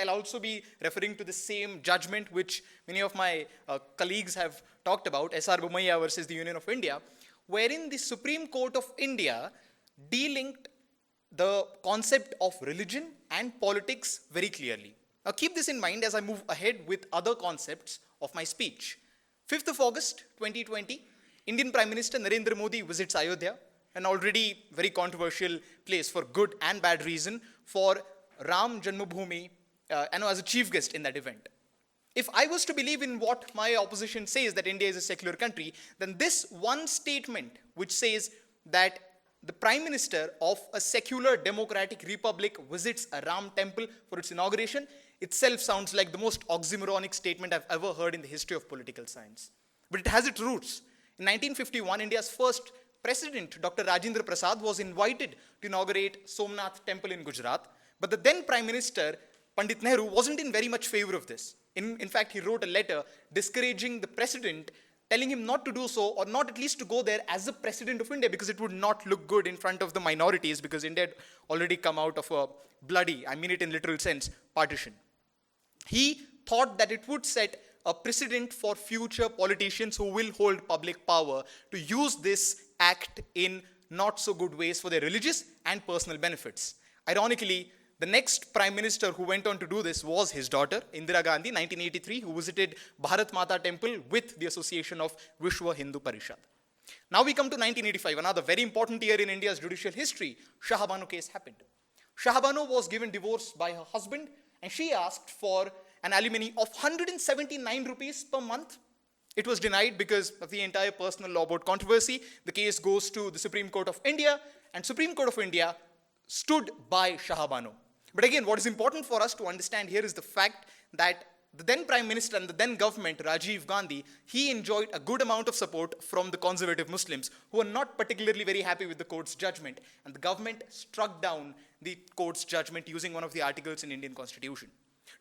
I'll also be referring to the same judgment which many of my colleagues have talked about, S.R. Bommaiah versus the Union of India, wherein the Supreme Court of India delinked the concept of religion and politics very clearly. Now keep this in mind as I move ahead with other concepts of my speech. 5th of August 2020, Indian Prime Minister Narendra Modi visits Ayodhya, an already very controversial place for good and bad reason, for Ram Janmabhoomi, and as a chief guest in that event. If I was to believe in what my opposition says, that India is a secular country, then this one statement which says that the Prime Minister of a secular democratic republic visits a Ram temple for its inauguration itself sounds like the most oxymoronic statement I've ever heard in the history of political science. But it has its roots. In 1951, India's first President, Dr. Rajendra Prasad, was invited to inaugurate Somnath Temple in Gujarat, but the then Prime Minister, Pandit Nehru, wasn't in very much favor of this. In fact, he wrote a letter discouraging the President, telling him not to do so, or not at least to go there as the President of India, because it would not look good in front of the minorities, because India had already come out of a bloody, I mean it in literal sense, partition. He thought that it would set a precedent for future politicians who will hold public power to use this act in not so good ways for their religious and personal benefits. Ironically, the next Prime Minister who went on to do this was his daughter, Indira Gandhi, 1983, who visited Bharat Mata Temple with the association of Vishwa Hindu Parishad. Now we come to 1985, another very important year in India's judicial history. Shah Banu case happened. Shah Banu was given divorce by her husband, and she asked for an alimony of 179 rupees per month. It was denied because of the entire personal law board controversy. The case goes to the Supreme Court of India, and Supreme Court of India stood by Shah Banu. But again, what is important for us to understand here is the fact that the then Prime Minister and the then government, Rajiv Gandhi, he enjoyed a good amount of support from the conservative Muslims who were not particularly very happy with the court's judgment. And the government struck down the court's judgment using one of the articles in Indian Constitution.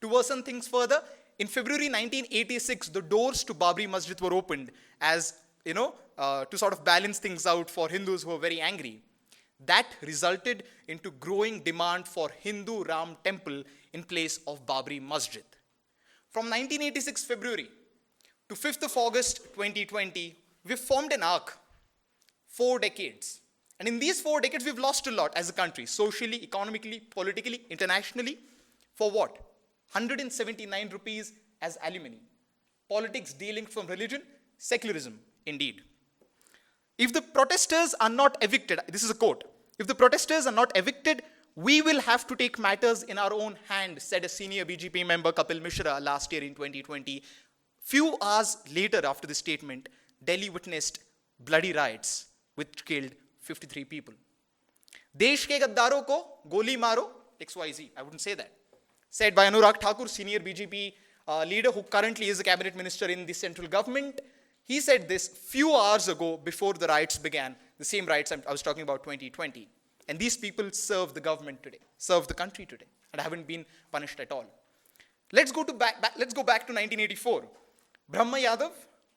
To worsen things further, in February 1986, the doors to Babri Masjid were opened as, to sort of balance things out for Hindus who were very angry. That resulted into growing demand for Hindu Ram temple in place of Babri Masjid. From 1986 February to 5th of August 2020, we've formed an arc, 4 decades. And in these 4 decades, we've lost a lot as a country, socially, economically, politically, internationally. For what? 179 rupees as alimony. Politics delinked from religion, secularism, indeed. If the protesters are not evicted, this is a quote, if the protesters are not evicted, we will have to take matters in our own hand, said a senior BJP member, Kapil Mishra, last year in 2020. Few hours later after this statement, Delhi witnessed bloody riots which killed 53 people. Desh ke gaddaro ko goli maro, XYZ, I wouldn't say that. Said by Anurag Thakur, senior BJP leader who currently is a cabinet minister in the central government. He said this few hours ago before the riots began, the same riots I was talking about 2020. And these people serve the government today, serve the country today, and haven't been punished at all. Let's go back to 1984. Brahma Yadav,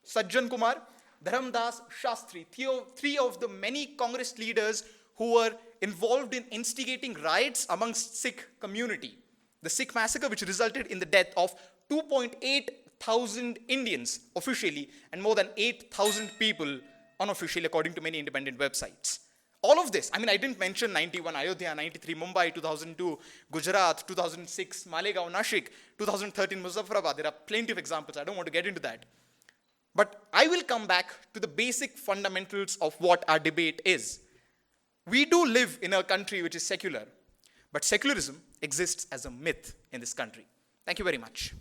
Sajjan Kumar, Dharamdas Shastri, three of the many Congress leaders who were involved in instigating riots amongst Sikh community. The Sikh massacre, which resulted in the death of 2.8 thousand Indians officially and more than 8,000 people unofficially, according to many independent websites. All of this, I didn't mention 91 Ayodhya, 93 Mumbai, 2002 Gujarat, 2006 Malegaon, Nashik, 2013 Muzaffarabad. There are plenty of examples. I don't want to get into that. But I will come back to the basic fundamentals of what our debate is. We do live in a country which is secular, but secularism exists as a myth in this country. Thank you very much.